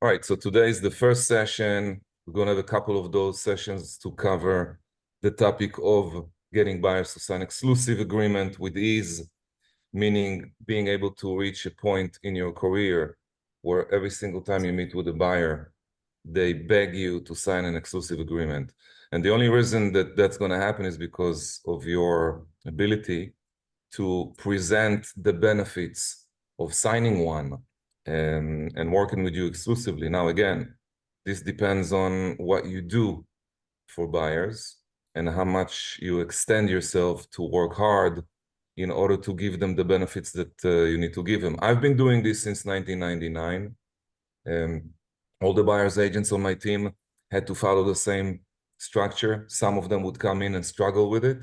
All right, so today is the first session. We're going to have a couple of those sessions to cover the topic of getting buyers to sign exclusive agreement with ease, meaning being able to reach a point in your career where every single time you meet with a buyer, they beg you to sign an exclusive agreement. And the only reason that that's going to happen is because of your ability to present the benefits of signing one and working with you exclusively. Now, again, this depends on what you do for buyers and how much you extend yourself to work hard in order to give them the benefits that you need to give them. I've been doing this since 1999. All the buyers agents on my team had to follow the same structure. Some of them would come in and struggle with it.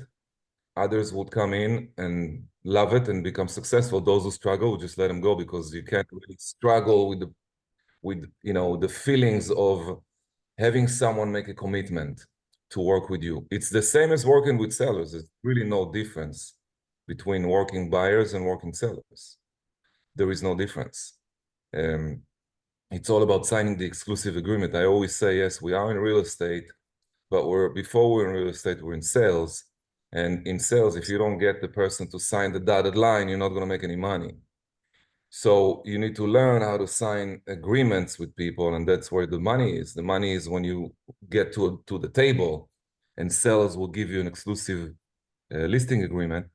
Others would come in and love it and become successful. Those who struggle, just let them go, because you can't really struggle with the feelings of having someone make a commitment to work with you. It's the same as working with sellers. There's really no difference between working buyers and working sellers. There is no difference. It's all about signing the exclusive agreement. I always say, yes, we are in real estate, but before we're in real estate, we're in sales. And in sales, if you don't get the person to sign the dotted line, you're not going to make any money. So you need to learn how to sign agreements with people, and that's where the money is. The money is when you get to the table, and sellers will give you an exclusive listing agreement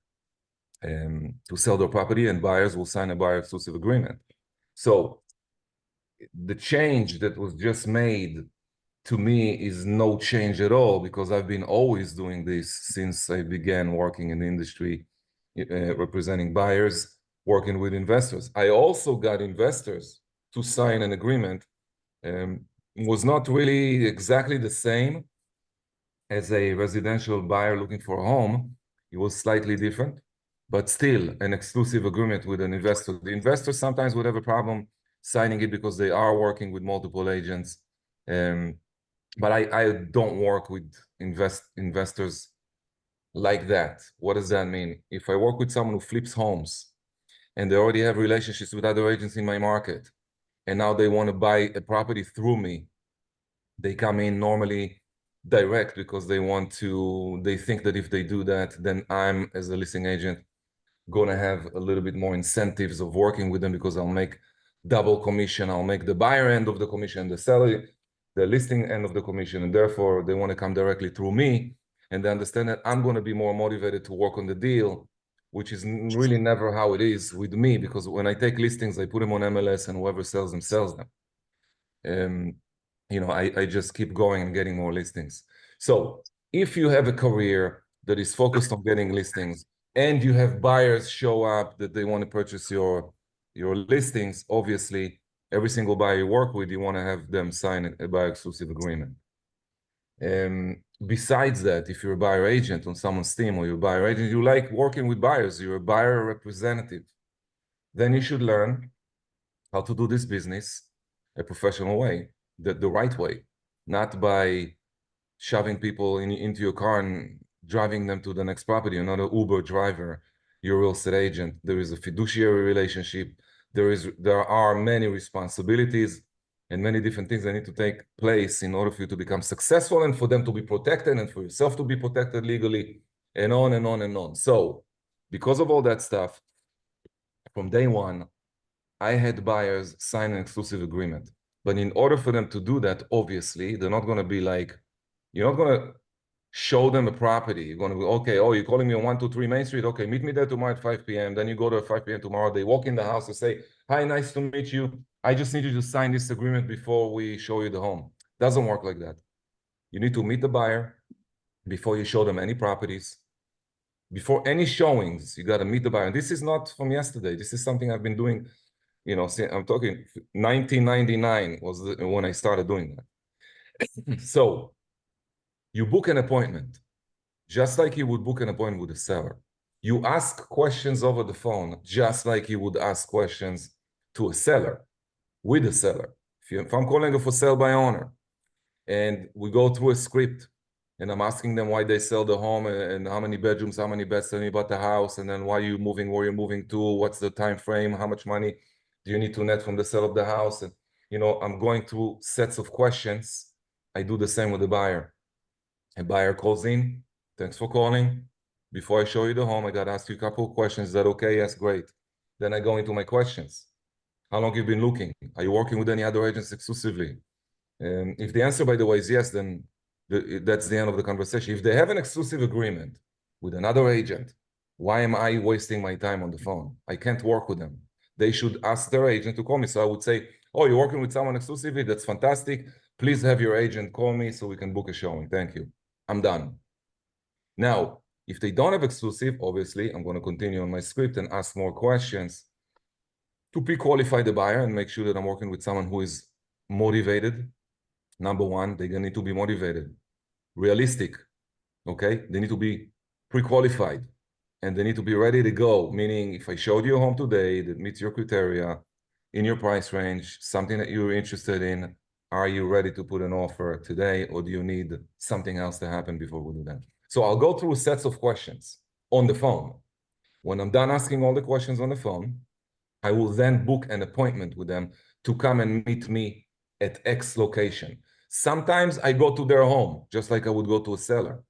to sell their property, and buyers will sign a buyer exclusive agreement. So the change that was just made to me is no change at all, because I've been always doing this since I began working in the industry, representing buyers, working with investors. I also got investors to sign an agreement. Was not really exactly the same as a residential buyer looking for a home. It was slightly different, but still an exclusive agreement with an investor. The investor sometimes would have a problem signing it because they are working with multiple agents. But I don't work with investors like that. What does that mean? If I work with someone who flips homes and they already have relationships with other agents in my market, and now they want to buy a property through me, they come in normally direct because they think that if they do that, then I'm, as a listing agent, going to have a little bit more incentives of working with them, because I'll make double commission. I'll make the buyer end of the commission, the listing end of the commission, and therefore they want to come directly through me, and they understand that I'm going to be more motivated to work on the deal, which is really never how it is with me, because when I take listings, I put them on MLS, and whoever sells them, sells them. I just keep going and getting more listings. So if you have a career that is focused on getting listings, and you have buyers show up that they want to purchase your listings, obviously, every single buyer you work with, you want to have them sign a buyer exclusive agreement. Besides that, if you're a buyer agent on someone's team, or you're a buyer agent, you like working with buyers, you're a buyer representative, then you should learn how to do this business a professional way, the right way, not by shoving people into your car and driving them to the next property. You're not an Uber driver, you're a real estate agent. There is a fiduciary relationship. There are many responsibilities and many different things that need to take place in order for you to become successful, and for them to be protected, and for yourself to be protected legally, and on and on and on. So because of all that stuff, from day one, I had buyers sign an exclusive agreement. But in order for them to do that, obviously, they're not going to be like, you're not going to show them a property. You're going to be, okay, oh, you're calling me on 123 Main Street? Okay, meet me there tomorrow at 5 p.m. Then you go to 5 p.m. tomorrow. They walk in the house and say, hi, nice to meet you. I just need you to sign this agreement before we show you the home. Doesn't work like that. You need to meet the buyer before you show them any properties. Before any showings, you got to meet the buyer. And this is not from yesterday. This is something I've been doing. I'm talking 1999 was when I started doing that. So you book an appointment, just like you would book an appointment with a seller. You ask questions over the phone, just like you would ask questions to a seller, with a seller. If I'm calling a for sale by owner, and we go through a script, and I'm asking them why they sell the home, and how many bedrooms, how many beds, tell me about the house, and then why you're moving, where you're moving to, what's the time frame, how much money do you need to net from the sale of the house? And I'm going through sets of questions. I do the same with the buyer. A buyer calls in, thanks for calling. Before I show you the home, I got to ask you a couple of questions. Is that okay? Yes, great. Then I go into my questions. How long have you been looking? Are you working with any other agents exclusively? If the answer, by the way, is yes, then that's the end of the conversation. If they have an exclusive agreement with another agent, why am I wasting my time on the phone? I can't work with them. They should ask their agent to call me. So I would say, oh, you're working with someone exclusively? That's fantastic. Please have your agent call me so we can book a showing. Thank you. I'm done. Now, if they don't have exclusive, obviously, I'm going to continue on my script and ask more questions to pre-qualify the buyer and make sure that I'm working with someone who is motivated. Number one, they're going to need to be motivated, realistic, okay? They need to be pre-qualified and they need to be ready to go, meaning if I showed you a home today that meets your criteria, in your price range, something that you're interested in, are you ready to put an offer today, or do you need something else to happen before we do that? So I'll go through sets of questions on the phone. When I'm done asking all the questions on the phone, I will then book an appointment with them to come and meet me at X location. Sometimes I go to their home, just like I would go to a seller,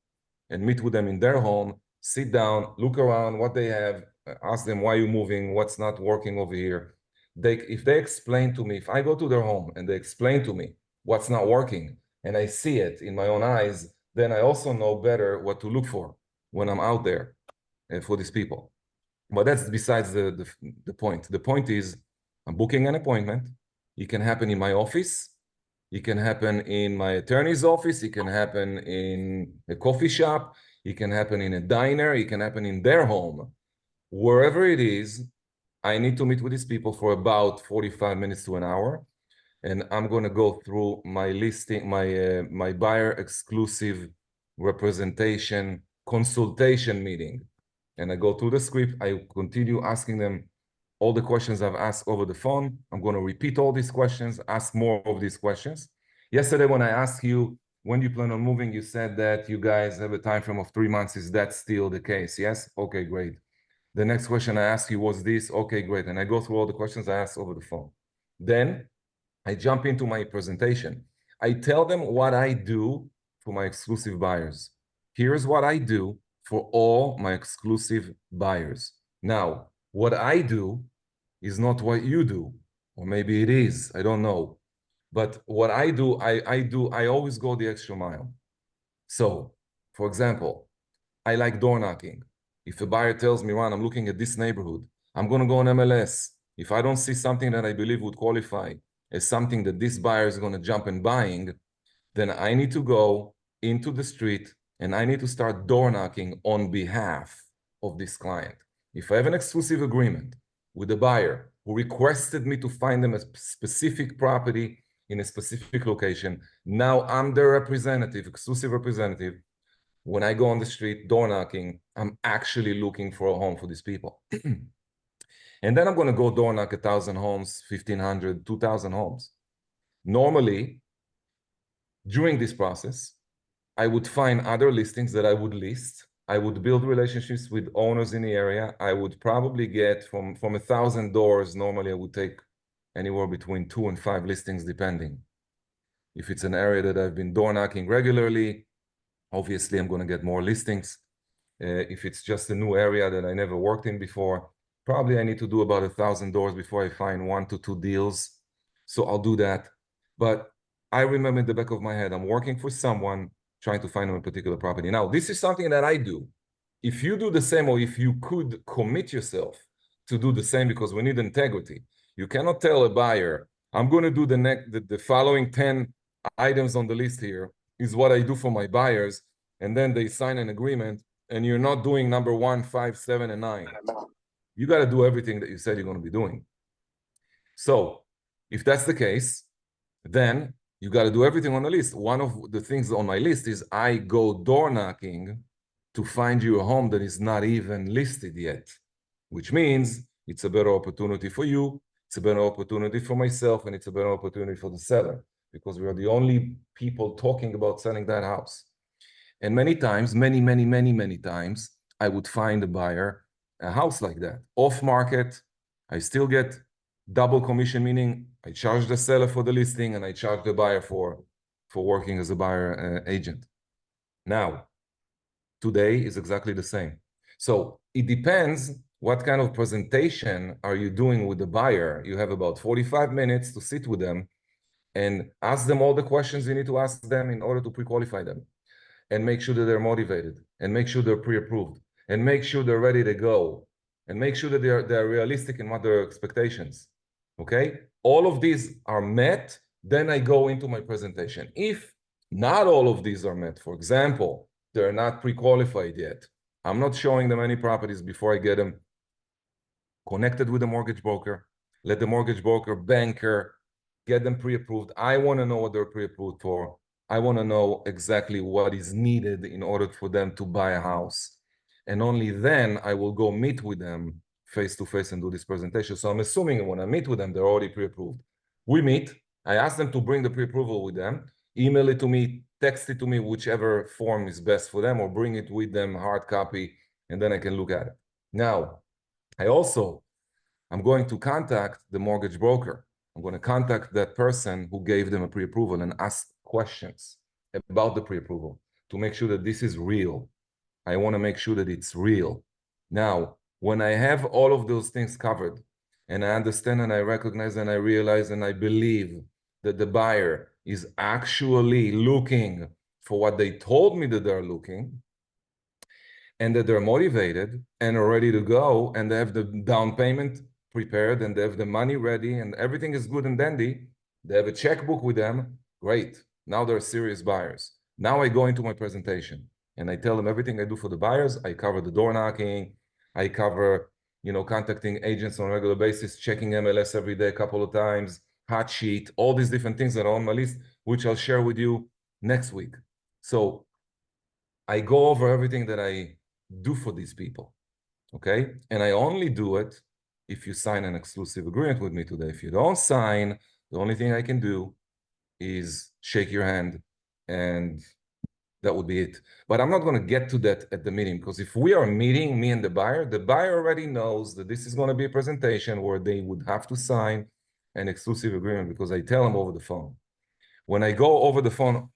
and meet with them in their home, sit down, look around what they have, ask them why you're moving, what's not working over here. If they explain to me, if I go to their home and they explain to me what's not working, and I see it in my own eyes, then I also know better what to look for when I'm out there for these people. But that's besides the point. The point is I'm booking an appointment. It can happen in my office. It can happen in my attorney's office. It can happen in a coffee shop. It can happen in a diner. It can happen in their home. Wherever it is, I need to meet with these people for about 45 minutes to an hour. And I'm going to go through my listing, my buyer exclusive representation consultation meeting. And I go through the script. I continue asking them all the questions I've asked over the phone. I'm going to repeat all these questions, ask more of these questions. Yesterday, when I asked you, when you plan on moving, you said that you guys have a time frame of 3 months. Is that still the case? Yes? Okay, great. The next question I asked you was this. Okay, great. And I go through all the questions I asked over the phone. Then I jump into my presentation. I tell them what I do for my exclusive buyers. Here's what I do for all my exclusive buyers. Now, what I do is not what you do, or maybe it is, I don't know. But what I do, I always go the extra mile. So, for example, I like door knocking. If a buyer tells me, Ron, I'm looking at this neighborhood, I'm going to go on MLS. If I don't see something that I believe would qualify as something that this buyer is going to jump and buying, then I need to go into the street and I need to start door knocking on behalf of this client. If I have an exclusive agreement with a buyer who requested me to find them a specific property in a specific location, now I'm their representative, exclusive representative. When I go on the street door knocking, I'm actually looking for a home for these people. And then I'm going to go door knock 1,000 homes, 1,500, 2,000 homes. Normally, during this process, I would find other listings that I would list. I would build relationships with owners in the area. I would probably get from 1,000 doors. Normally, I would take anywhere between 2 and 5 listings, depending. If it's an area that I've been door knocking regularly, obviously, I'm going to get more listings. If it's just a new area that I never worked in before, probably I need to do about 1,000 doors before I find 1 to 2 deals. So I'll do that. But I remember in the back of my head, I'm working for someone trying to find them a particular property. Now, this is something that I do. If you do the same, or if you could commit yourself to do the same, because we need integrity. You cannot tell a buyer, I'm going to do the following 10 items on the list here is what I do for my buyers, and then they sign an agreement, and you're not doing number 1, 5, 7, and 9. You got to do everything that you said you're going to be doing. So if that's the case, then you got to do everything on the list. One of the things on my list is I go door knocking to find you a home that is not even listed yet, which means it's a better opportunity for you, it's a better opportunity for myself, and it's a better opportunity for the seller, because we are the only people talking about selling that house. And many times, many times, I would find a buyer, a house like that, off market. I still get Double commission, meaning I charge the seller for the listing and I charge the buyer for working as a buyer agent. Now, today is exactly the same. So it depends what kind of presentation are you doing with the buyer. You have about 45 minutes to sit with them and ask them all the questions you need to ask them in order to pre-qualify them, and make sure that they're motivated, and make sure they're pre-approved, and make sure they're ready to go, and make sure that they're realistic in what their expectations. Okay? All of these are met, then I go into my presentation. If not all of these are met, for example, they're not pre-qualified yet, I'm not showing them any properties before I get them connected with the mortgage broker, let the mortgage broker, banker, get them pre-approved. I want to know what they're pre-approved for. I want to know exactly what is needed in order for them to buy a house. And only then I will go meet with them face-to-face and do this presentation. So I'm assuming when I meet with them, they're already pre-approved. We meet. I ask them to bring the pre-approval with them, email it to me, text it to me, whichever form is best for them, or bring it with them, hard copy, and then I can look at it. Now, I'm going to contact the mortgage broker. I'm going to contact that person who gave them a pre-approval and ask questions about the pre-approval to make sure that this is real. I want to make sure that it's real. Now, when I have all of those things covered, and I understand and I recognize and I realize and I believe that the buyer is actually looking for what they told me that they're looking, and that they're motivated and are ready to go, and they have the down payment prepared, and they have the money ready, and everything is good and dandy, they have a checkbook with them, great. Now they're serious buyers. Now I go into my presentation and I tell them everything I do for the buyers. I cover the door knocking, I cover, contacting agents on a regular basis, checking MLS every day a couple of times, hot sheet, all these different things that are on my list, which I'll share with you next week. So I go over everything that I do for these people, okay? And I only do it if you sign an exclusive agreement with me today. If you don't sign, the only thing I can do is shake your hand, and that would be it. But I'm not going to get to that at the meeting, because if we are meeting, me and the buyer already knows that this is going to be a presentation where they would have to sign an exclusive agreement, because I tell them over the phone. When I go over the phone,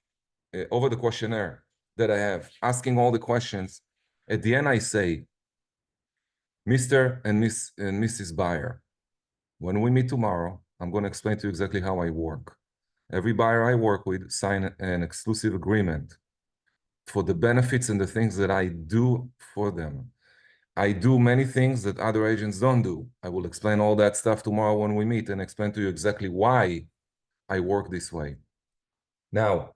over the questionnaire that I have, asking all the questions, at the end I say, Mr. and Mrs. Buyer, when we meet tomorrow, I'm going to explain to you exactly how I work. Every buyer I work with sign an exclusive agreement for the benefits and the things that I do for them. I do many things that other agents don't do. I will explain all that stuff tomorrow when we meet and explain to you exactly why I work this way. Now,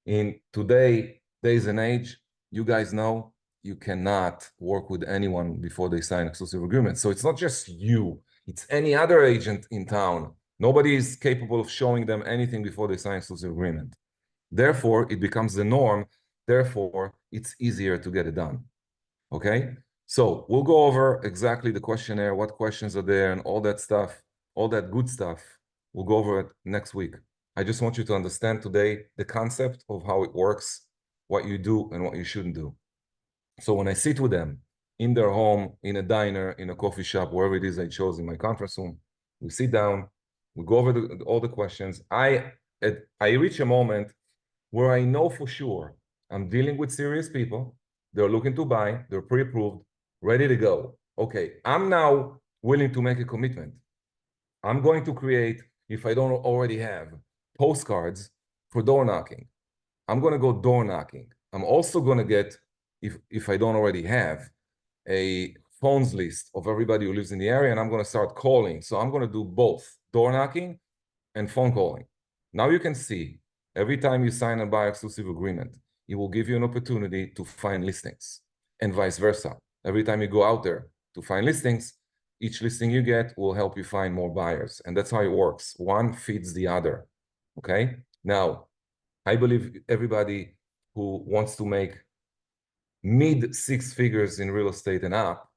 in today's days and age, you guys know you cannot work with anyone before they sign exclusive agreement. So it's not just you, it's any other agent in town. Nobody is capable of showing them anything before they sign exclusive agreement. Therefore, it becomes the norm. Therefore, it's easier to get it done. Okay? So we'll go over exactly the questionnaire, what questions are there, and all that stuff, all that good stuff. We'll go over it next week. I just want you to understand today the concept of how it works, what you do and what you shouldn't do. So when I sit with them in their home, in a diner, in a coffee shop, wherever it is I chose, in my conference room, we sit down, we go over all the questions. I reach a moment where I know for sure I'm dealing with serious people. They're looking to buy, they're pre-approved, ready to go. Okay, I'm now willing to make a commitment. I'm going to create, if I don't already have, postcards for door knocking. I'm going to go door knocking. I'm also going to get, if I don't already have, a phones list of everybody who lives in the area, and I'm going to start calling. So I'm going to do both door knocking and phone calling. Now you can see, every time you sign a buyer exclusive agreement, it will give you an opportunity to find listings, and vice versa. Every time you go out there to find listings, each listing you get will help you find more buyers. And that's how it works. One feeds the other. Okay? Now, I believe everybody who wants to make mid six figures in real estate and up,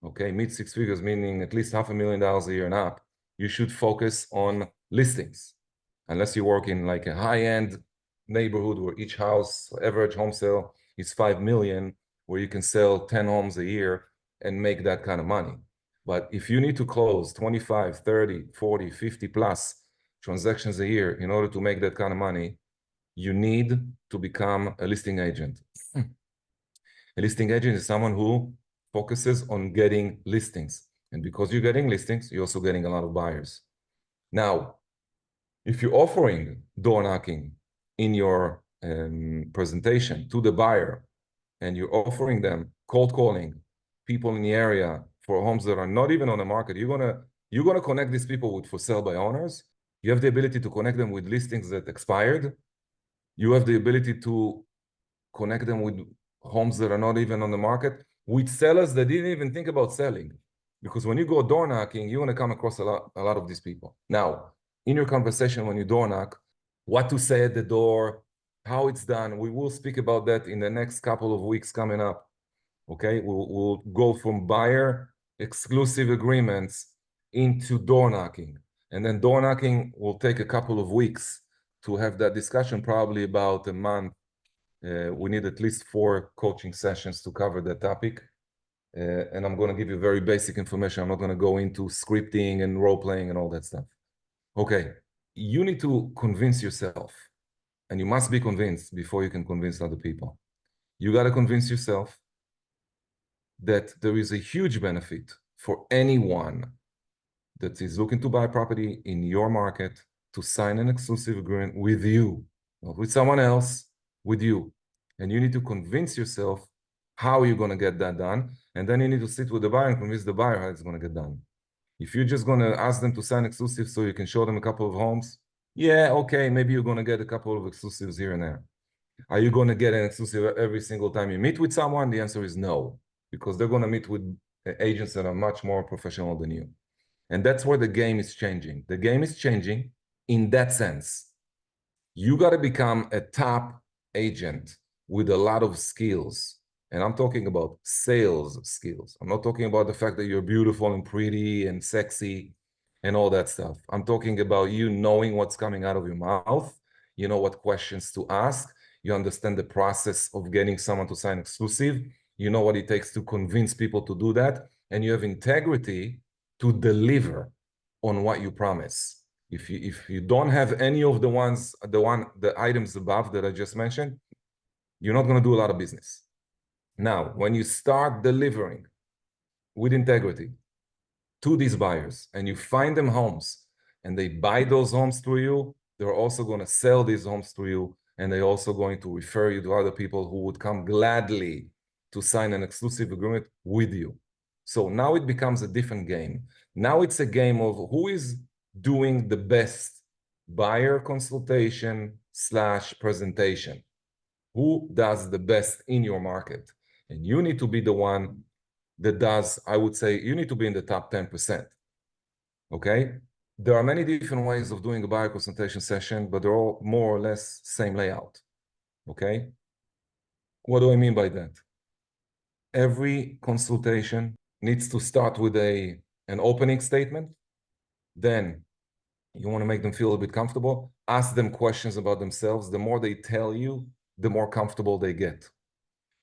okay, mid six figures, meaning at least $500,000 a year and up, you should focus on listings. Unless you work in like a high-end neighborhood where each house, average home sale is 5 million, where you can sell 10 homes a year and make that kind of money. But if you need to close 25, 30, 40, 50 plus transactions a year in order to make that kind of money, you need to become a listing agent. A listing agent is someone who focuses on getting listings. And because you're getting listings, you're also getting a lot of buyers. Now, if you're offering door knocking in your presentation to the buyer, and you're offering them cold calling people in the area for homes that are not even on the market, you're gonna connect these people with for sale by owners. You have the ability to connect them with listings that expired. You have the ability to connect them with homes that are not even on the market, with sellers that didn't even think about selling. Because when you go door knocking, you're gonna come across a lot of these people. Now, in your conversation when you door knock, what to say at the door, how it's done, we will speak about that in the next couple of weeks coming up. Okay, we'll go from buyer exclusive agreements into door knocking. And then door knocking will take a couple of weeks to have that discussion, probably about a month. We need at least 4 coaching sessions to cover that topic. And I'm going to give you very basic information. I'm not going to go into scripting and role playing and all that stuff. Okay, you need to convince yourself, and you must be convinced before you can convince other people. You got to convince yourself that there is a huge benefit for anyone that is looking to buy property in your market to sign an exclusive agreement with you, not with someone else, with you. And you need to convince yourself how you're going to get that done. And then you need to sit with the buyer and convince the buyer how it's going to get done. If you're just going to ask them to sign exclusive so you can show them a couple of homes, yeah, okay, maybe you're going to get a couple of exclusives here and there. Are you going to get an exclusive every single time you meet with someone? The answer is no, because they're going to meet with agents that are much more professional than you. And that's where the game is changing. The game is changing in that sense. You got to become a top agent with a lot of skills. And I'm talking about sales skills. I'm not talking about the fact that you're beautiful and pretty and sexy and all that stuff. I'm talking about you knowing what's coming out of your mouth. You know what questions to ask. You understand the process of getting someone to sign exclusive. You know what it takes to convince people to do that. And you have integrity to deliver on what you promise. If you don't have any of the items above that I just mentioned, you're not going to do a lot of business. Now, when you start delivering with integrity to these buyers and you find them homes and they buy those homes through you, they're also going to sell these homes to you, and they're also going to refer you to other people who would come gladly to sign an exclusive agreement with you. So now it becomes a different game. Now it's a game of who is doing the best buyer consultation / presentation. Who does the best in your market? And you need to be the one that does, I would say, you need to be in the top 10%. Okay? There are many different ways of doing a buyer consultation session, but they're all more or less same layout. Okay? What do I mean by that? Every consultation needs to start with an opening statement. Then you want to make them feel a bit comfortable. Ask them questions about themselves. The more they tell you, the more comfortable they get.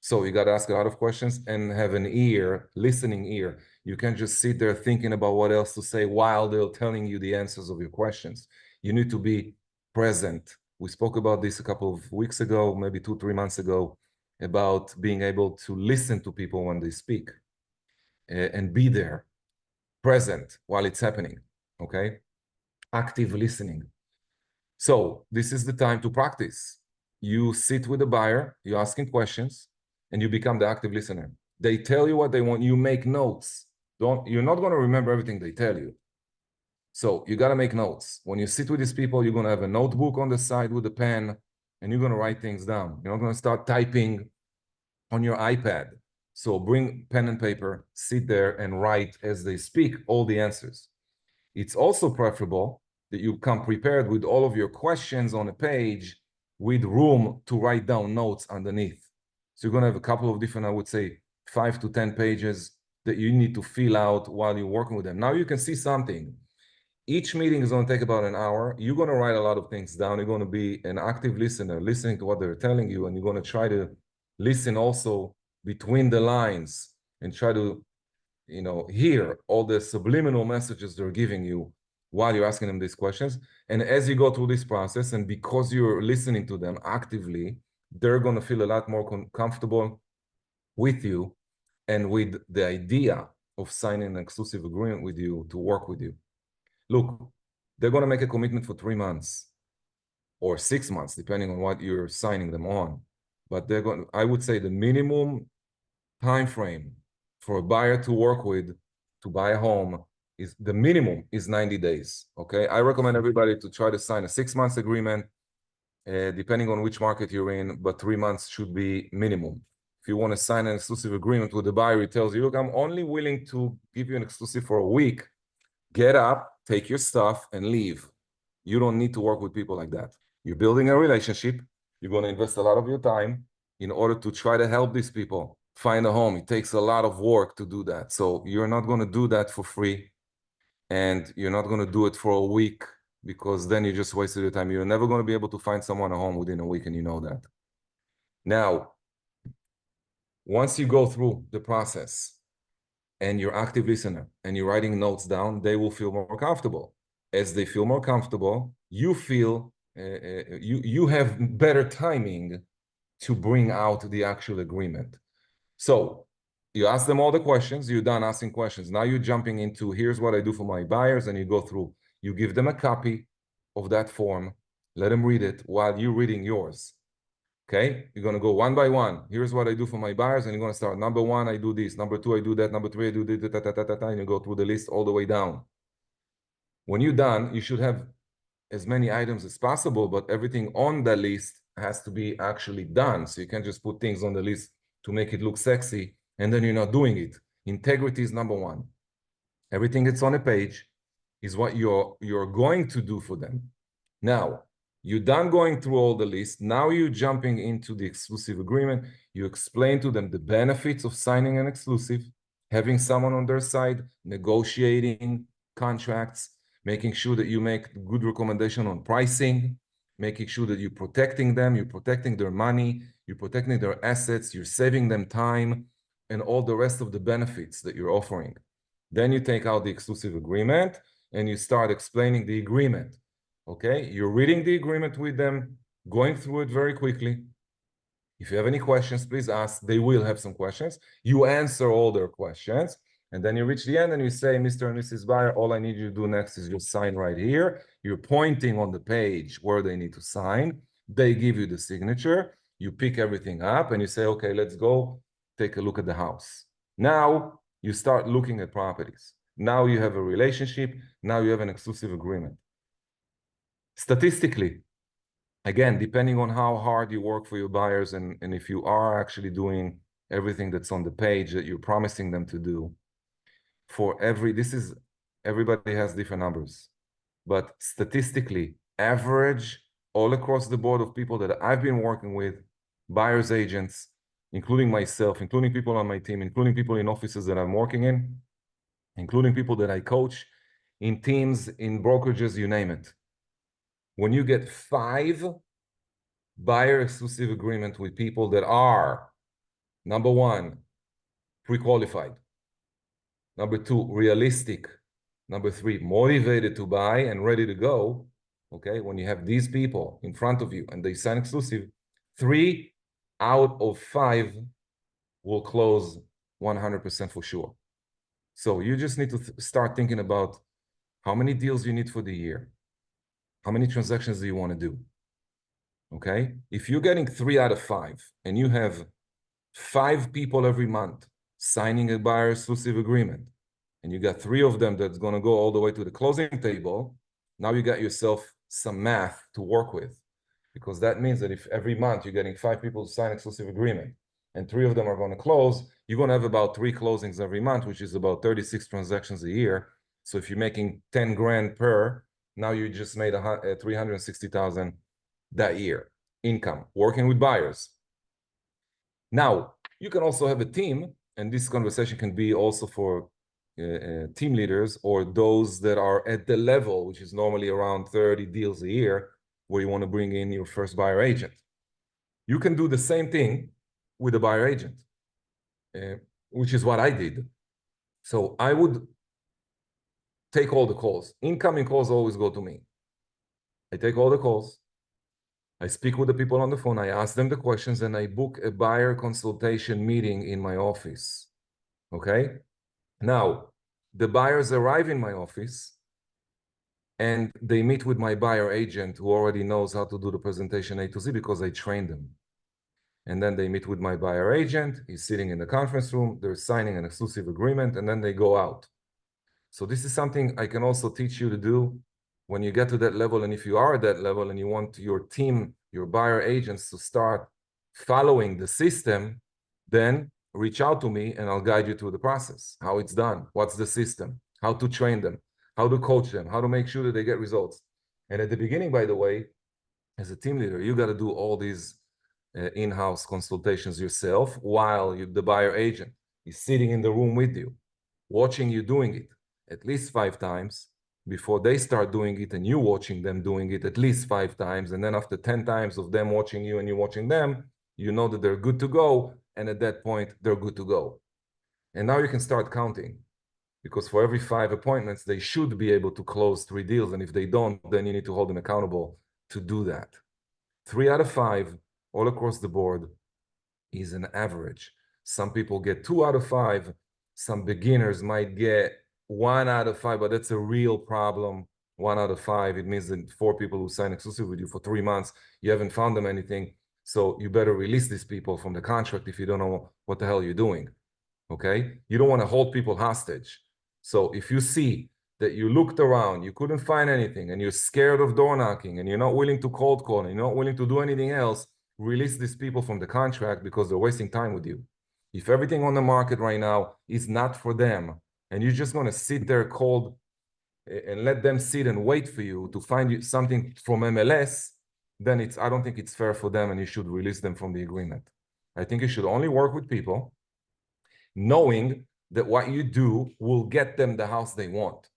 So you got to ask a lot of questions and have an ear, listening ear. You can't just sit there thinking about what else to say while they're telling you the answers of your questions. You need to be present. We spoke about this a couple of weeks ago, maybe 2-3 months ago, about being able to listen to people when they speak and be there, present while it's happening, okay? Active listening. So this is the time to practice. You sit with the buyer, you're asking questions, and you become the active listener. They tell you what they want, you make notes. You're not going to remember everything they tell you. So you got to make notes. When you sit with these people, you're going to have a notebook on the side with a pen, and you're going to write things down. You're not going to start typing on your iPad. So bring pen and paper, sit there and write as they speak all the answers. It's also preferable that you come prepared with all of your questions on a page with room to write down notes underneath. So you're going to have a couple of different, I would say, 5 to 10 pages that you need to fill out while you're working with them. Now you can see something. Each meeting is going to take about an hour. You're going to write a lot of things down. You're going to be an active listener, listening to what they're telling you, and you're going to try to listen also between the lines and try to hear all the subliminal messages they're giving you while you're asking them these questions. And as you go through this process, and because you're listening to them actively, they're going to feel a lot more comfortable with you and with the idea of signing an exclusive agreement with you to work with you. Look, they're going to make a commitment for 3 months or 6 months, depending on what you're signing them on. But I would say the minimum time frame for a buyer to work with to buy a home is the minimum is 90 days. Okay. I recommend everybody to try to sign a 6 months agreement, depending on which market you're in, but 3 months should be minimum. If you want to sign an exclusive agreement with the buyer, he tells you, look, I'm only willing to give you an exclusive for a week. Get up, take your stuff, and leave. You don't need to work with people like that. You're building a relationship. You're going to invest a lot of your time in order to try to help these people find a home. It takes a lot of work to do that. So you're not going to do that for free. And you're not going to do it for a week, because then you just wasted your time. You're never going to be able to find someone a home within a week, and you know that. Now, once you go through the process and you're active listener and you're writing notes down, they will feel more comfortable. As they feel more comfortable, you feel you have better timing to bring out the actual agreement. So you ask them all the questions, you're done asking questions. Now you're jumping into, here's what I do for my buyers, and you go through. You give them a copy of that form, let them read it while you're reading yours. Okay, you're going to go one by one. Here's what I do for my buyers, and you're going to start. Number 1, I do this. Number 2, I do that. Number 3, I do this, and you go through the list all the way down. When you're done, you should have as many items as possible, but everything on the list has to be actually done. So you can't just put things on the list to make it look sexy, and then you're not doing it. Integrity is number 1. Everything that's on a page is what you're going to do for them. Now, you're done going through all the list. Now you're jumping into the exclusive agreement. You explain to them the benefits of signing an exclusive, having someone on their side, negotiating contracts, making sure that you make good recommendation on pricing, making sure that you're protecting them, you're protecting their money, you're protecting their assets, you're saving them time, and all the rest of the benefits that you're offering. Then you take out the exclusive agreement and you start explaining the agreement. Okay, you're reading the agreement with them, going through it very quickly. If you have any questions, please ask. They will have some questions. You answer all their questions, and then you reach the end and you say, Mr. and Mrs. Buyer, all I need you to do next is just sign right here. You're pointing on the page where they need to sign. They give you the signature. You pick everything up and you say, okay, let's go take a look at the house. Now you start looking at properties. Now you have a relationship. Now you have an exclusive agreement. Statistically, again, depending on how hard you work for your buyers, and if you are actually doing everything that's on the page that you're promising them to do, everybody has different numbers, but statistically, average all across the board of people that I've been working with, buyers agents, including myself, including people on my team, including people in offices that I'm working in, including people that I coach, in teams, in brokerages, you name it. When you get 5 buyer exclusive agreement with people that are, number 1, pre-qualified, number 2, realistic, number 3, motivated to buy and ready to go, okay, when you have these people in front of you and they sign exclusive, 3 out of 5 will close 100% for sure. So you just need to start thinking about how many deals you need for the year. How many transactions do you want to do? Okay, if you're getting 3 out of 5 and you have 5 people every month signing a buyer exclusive agreement, and you got 3 of them that's going to go all the way to the closing table, now you got yourself some math to work with, because that means that if every month you're getting 5 people to sign exclusive agreement and 3 of them are going to close, you're going to have about 3 closings every month, which is about 36 transactions a year. So if you're making 10 grand per, now you just made 360,000 that year income working with buyers. Now you can also have a team, and this conversation can be also for team leaders or those that are at the level, which is normally around 30 deals a year, where you want to bring in your first buyer agent. You can do the same thing with a buyer agent, which is what I did. So I would take all the calls. Incoming calls always go to me. I take all the calls. I speak with the people on the phone. I ask them the questions, and I book a buyer consultation meeting in my office. Okay? Now, the buyers arrive in my office and they meet with my buyer agent who already knows how to do the presentation A to Z because I trained them. And then they meet with my buyer agent. He's sitting in the conference room. They're signing an exclusive agreement, and then they go out. So this is something I can also teach you to do when you get to that level. And if you are at that level and you want your team, your buyer agents to start following the system, then reach out to me and I'll guide you through the process, how it's done, what's the system, how to train them, how to coach them, how to make sure that they get results. And at the beginning, by the way, as a team leader, you got to do all these in-house consultations yourself while the buyer agent is sitting in the room with you, watching you doing it at least 5 times before they start doing it, and you watching them doing it at least 5 times. And then after 10 times of them watching you and you watching them, you know that they're good to go. And at that point, they're good to go. And now you can start counting, because for every 5 appointments, they should be able to close 3 deals. And if they don't, then you need to hold them accountable to do that. 3 out of 5 all across the board is an average. Some people get 2 out of 5. Some beginners might get 1 out of 5, but that's a real problem. 1 out of 5, it means that 4 people who sign exclusive with you for 3 months, you haven't found them anything. So you better release these people from the contract if you don't know what the hell you're doing. Okay? You don't want to hold people hostage. So if you see that you looked around, you couldn't find anything, and you're scared of door knocking, and you're not willing to cold call, and you're not willing to do anything else, release these people from the contract, because they're wasting time with you. If everything on the market right now is not for them, and you're just going to sit there cold and let them sit and wait for you to find you something from MLS, then I don't think it's fair for them, and you should release them from the agreement. I think you should only work with people knowing that what you do will get them the house they want.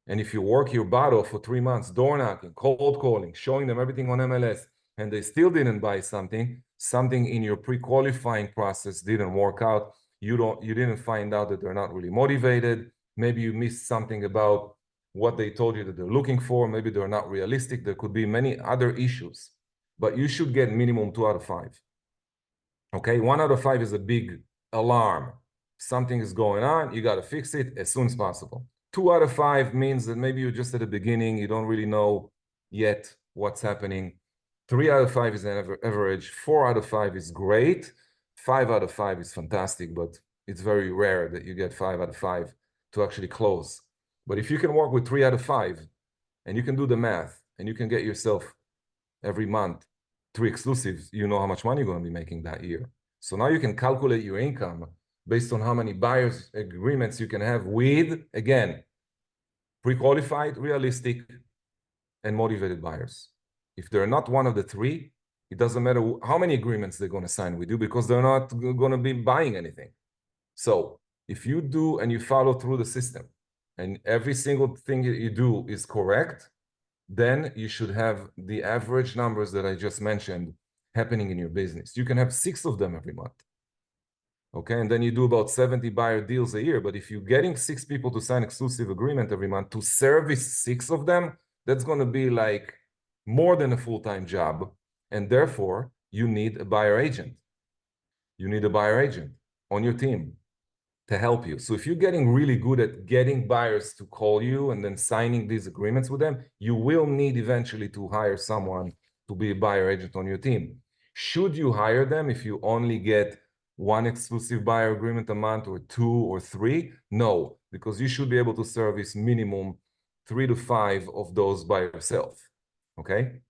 And if you work your butt off for 3 months, door knocking, cold calling, showing them everything on MLS, and they still didn't buy something in your pre-qualifying process didn't work out, you didn't find out that they're not really motivated. Maybe you missed something about what they told you that they're looking for. Maybe they're not realistic. There could be many other issues, but you should get minimum 2 out of 5. Okay, 1 out of 5 is a big alarm. Something is going on, you got to fix it as soon as possible. 2 out of 5 means that maybe you're just at the beginning, you don't really know yet what's happening. 3 out of 5 is an average. 4 out of 5 is great. 5 out of 5 is fantastic, but it's very rare that you get 5 out of 5 to actually close. But if you can work with 3 out of 5, and you can do the math, and you can get yourself every month 3 exclusives, you know how much money you're going to be making that year. So now you can calculate your income based on how many buyers agreements you can have with, again, pre-qualified, realistic, and motivated buyers. If they're not one of the 3, it doesn't matter how many agreements they're going to sign with you, because they're not going to be buying anything. So if you do and you follow through the system, and every single thing that you do is correct, then you should have the average numbers that I just mentioned happening in your business. You can have 6 of them every month. Okay, and then you do about 70 buyer deals a year. But if you're getting 6 people to sign exclusive agreement every month to service 6 of them, that's going to be like more than a full-time job. And therefore, you need a buyer agent. You need a buyer agent on your team to help you. So if you're getting really good at getting buyers to call you and then signing these agreements with them, you will need eventually to hire someone to be a buyer agent on your team. Should you hire them if you only get 1 exclusive buyer agreement a month, or 2 or 3? No, because you should be able to service minimum 3 to 5 of those by yourself. Okay?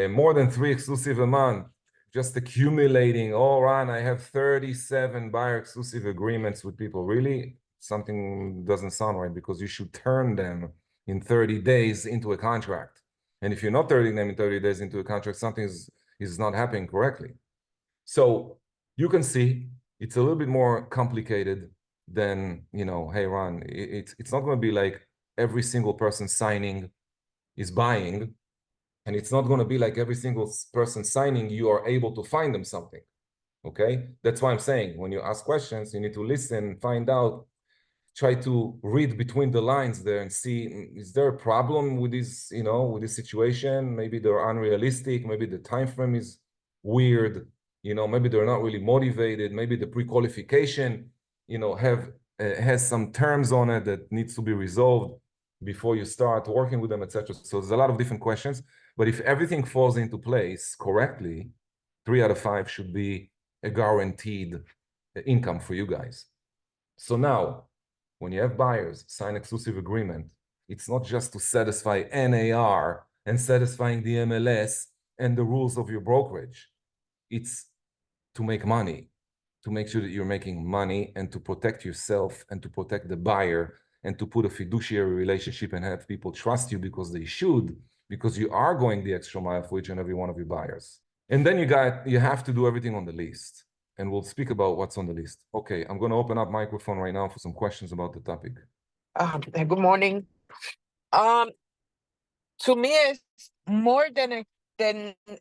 More than 3 exclusive a month, just accumulating. Oh, Ran, I have 37 buyer exclusive agreements with people. Really? Something doesn't sound right, because you should turn them in 30 days into a contract. And if you're not turning them in 30 days into a contract, something is not happening correctly. So you can see it's a little bit more complicated than, hey, Ran, it's not going to be like every single person signing is buying. And it's not going to be like every single person signing, you are able to find them something. Okay, that's why I'm saying when you ask questions, you need to listen, find out, try to read between the lines there and see, is there a problem with this, with this situation? Maybe they're unrealistic, maybe the time frame is weird, maybe they're not really motivated, maybe the pre-qualification, has some terms on it that needs to be resolved before you start working with them, etc. So there's a lot of different questions, but if everything falls into place correctly, 3 out of 5 should be a guaranteed income for you guys. So now, when you have buyers sign exclusive agreement, it's not just to satisfy NAR and satisfying the MLS and the rules of your brokerage. It's to make money, to make sure that you're making money and to protect yourself and to protect the buyer and to put a fiduciary relationship and have people trust you because they should, because you are going the extra mile for each and every one of your buyers. And then you have to do everything on the list. And we'll speak about what's on the list. Okay, I'm going to open up microphone right now for some questions about the topic. Good morning. To me, it's more than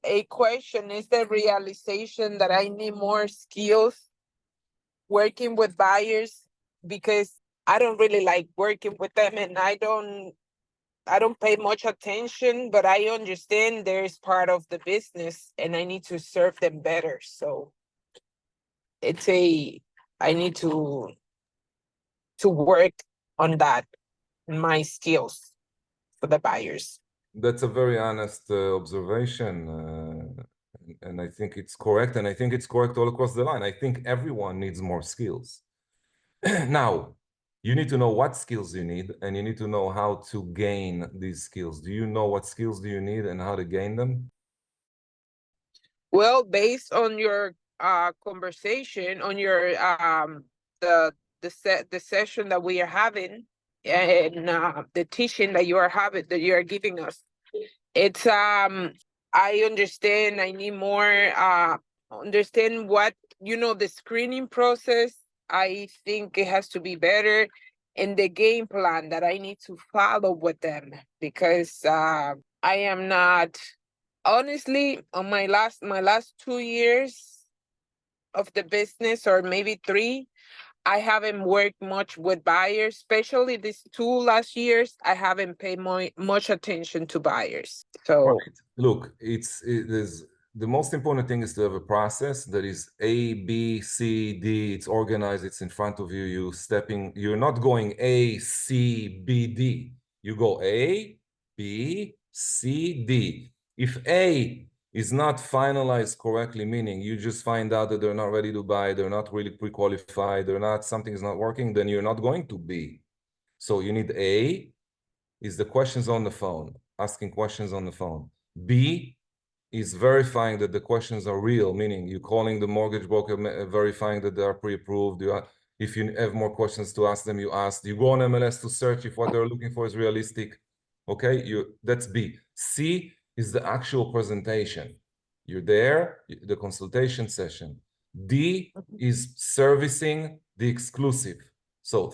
a question. It's the realization that I need more skills working with buyers, because I don't really like working with them, and I don't pay much attention, but I understand there's part of the business and I need to serve them better. So I need to work on that, my skills for the buyers. That's a very honest observation, and I think it's correct, and I think it's correct all across the line. I think everyone needs more skills. Now, you need to know what skills you need, and you need to know how to gain these skills. Do you know what skills do you need and how to gain them? Well, based on your conversation, on your the session that we are having, and the teaching that you are giving us, it's I understand I need more understand what the screening process. I think it has to be better, and the game plan that I need to follow with them, because I am not, honestly, on my last 2 years of the business, or maybe 3, I haven't worked much with buyers, especially these 2 last years. I haven't paid much attention to buyers. So, right. Look, it is the most important thing is to have a process that is A, B, C, D. It's organized. It's in front of you. You're not going A, C, B, D. You go A, B, C, D. If A is not finalized correctly, meaning you just find out that they're not ready to buy, they're not really pre-qualified, something is not working, then you're not going to B. So you need A is the questions on the phone, asking questions on the phone. B is verifying that the questions are real, meaning you calling the mortgage broker, verifying that they are pre-approved. If you have more questions to ask them, you ask. You go on MLS to search if what they're looking for is realistic. Okay, that's B. C is the actual presentation. You're there, the consultation session. D is servicing the exclusive. So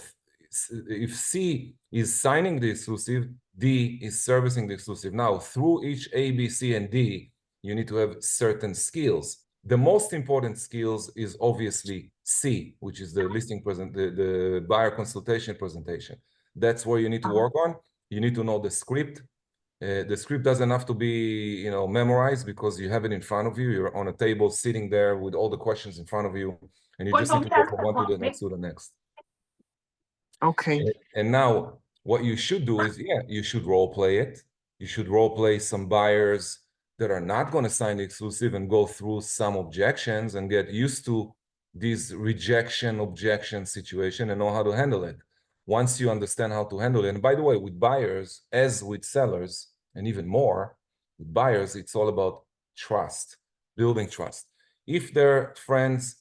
if C is signing the exclusive, D is servicing the exclusive. Now, through each A, B, C, and D, you need to have certain skills. The most important skills is obviously C, which is the the buyer consultation presentation. That's where you need to work on. You need to know the script. The script doesn't have to be, memorized, because you have it in front of you. You're on a table sitting there with all the questions in front of you, and you just need to go from one to the next to the next. okay. And now what you should do is, you should role play it. You should role play some buyers that are not going to sign the exclusive and go through some objections and get used to this objection situation and know how to handle it. Once you understand how to handle it, and by the way, with buyers, as with sellers, and even more, with buyers, it's all about trust, building trust. If they're friends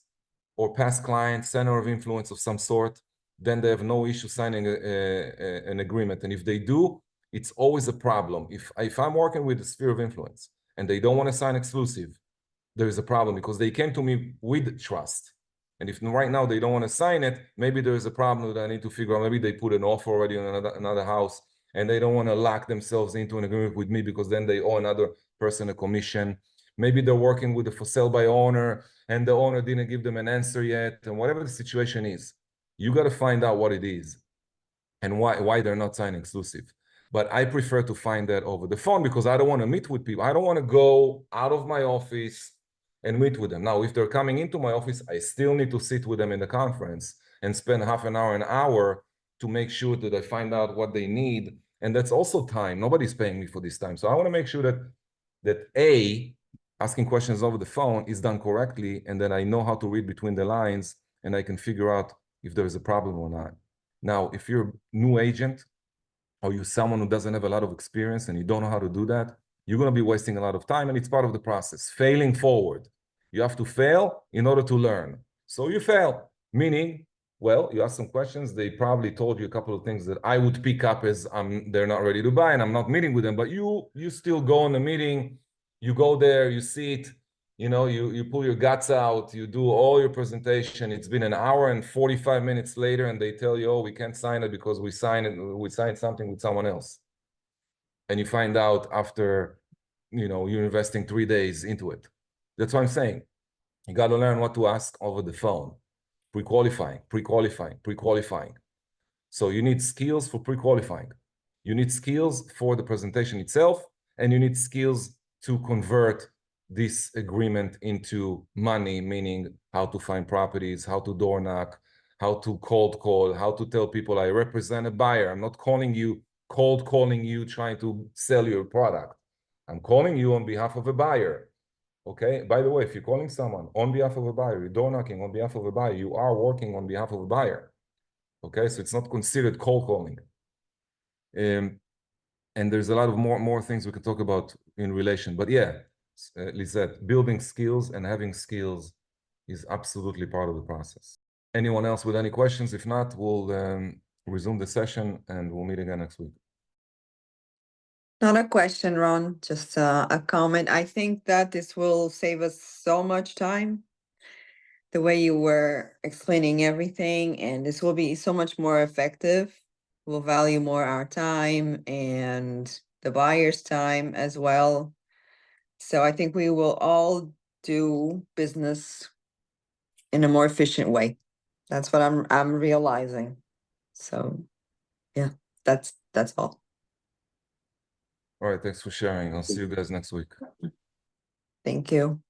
or past clients, center of influence of some sort, then they have no issue signing an agreement. And if they do, it's always a problem. If I'm working with a sphere of influence and they don't want to sign exclusive, there is a problem, because they came to me with trust. And if right now they don't want to sign it, maybe there is a problem that I need to figure out. Maybe they put an offer already on another house, and they don't want to lock themselves into an agreement with me, because then they owe another person a commission. Maybe they're working with the for sale by owner and the owner didn't give them an answer yet, and whatever the situation is, you got to find out what it is and why they're not signing exclusive. But I prefer to find that over the phone because I don't want to meet with people. I don't want to go out of my office and meet with them. Now, if they're coming into my office, I still need to sit with them in the conference and spend half an hour to make sure that I find out what they need. And that's also time. Nobody's paying me for this time. So I want to make sure that A, asking questions over the phone is done correctly, and then I know how to read between the lines and I can figure out if there is a problem or not. Now, if you're a new agent or you're someone who doesn't have a lot of experience and you don't know how to do that, you're going to be wasting a lot of time, and it's part of the process. Failing forward. You have to fail in order to learn. So you fail, meaning, well, you ask some questions. They probably told you a couple of things that I would pick up as they're not ready to buy and I'm not meeting with them, but you still go on the meeting, you go there, you see it, you pull your guts out, you do all your presentation. It's been an hour and 45 minutes later, and they tell you, oh, we can't sign it because we signed something with someone else. And you find out after, you're investing 3 days into it. That's what I'm saying. You got to learn what to ask over the phone. Pre-qualifying. So you need skills for pre-qualifying. You need skills for the presentation itself, and you need skills to convert this agreement into money, meaning how to find properties, how to door knock, how to cold call, how to tell people I represent a buyer. I'm not cold calling you, trying to sell your product. I'm calling you on behalf of a buyer. Okay. By the way, if you're calling someone on behalf of a buyer, you're door knocking on behalf of a buyer, you are working on behalf of a buyer. Okay. So it's not considered cold calling. And there's a lot of more things we can talk about in relation. But yeah, Lisette, building skills and having skills is absolutely part of the process. Anyone else with any questions? If not, we'll resume the session and we'll meet again next week. Not a question, Ron, just a comment. I think that this will save us so much time. The way you were explaining everything, and this will be so much more effective. We'll value more our time and the buyer's time as well. So I think we will all do business in a more efficient way. That's what I'm realizing. So yeah, that's all. All right, thanks for sharing. I'll see you guys next week. Thank you.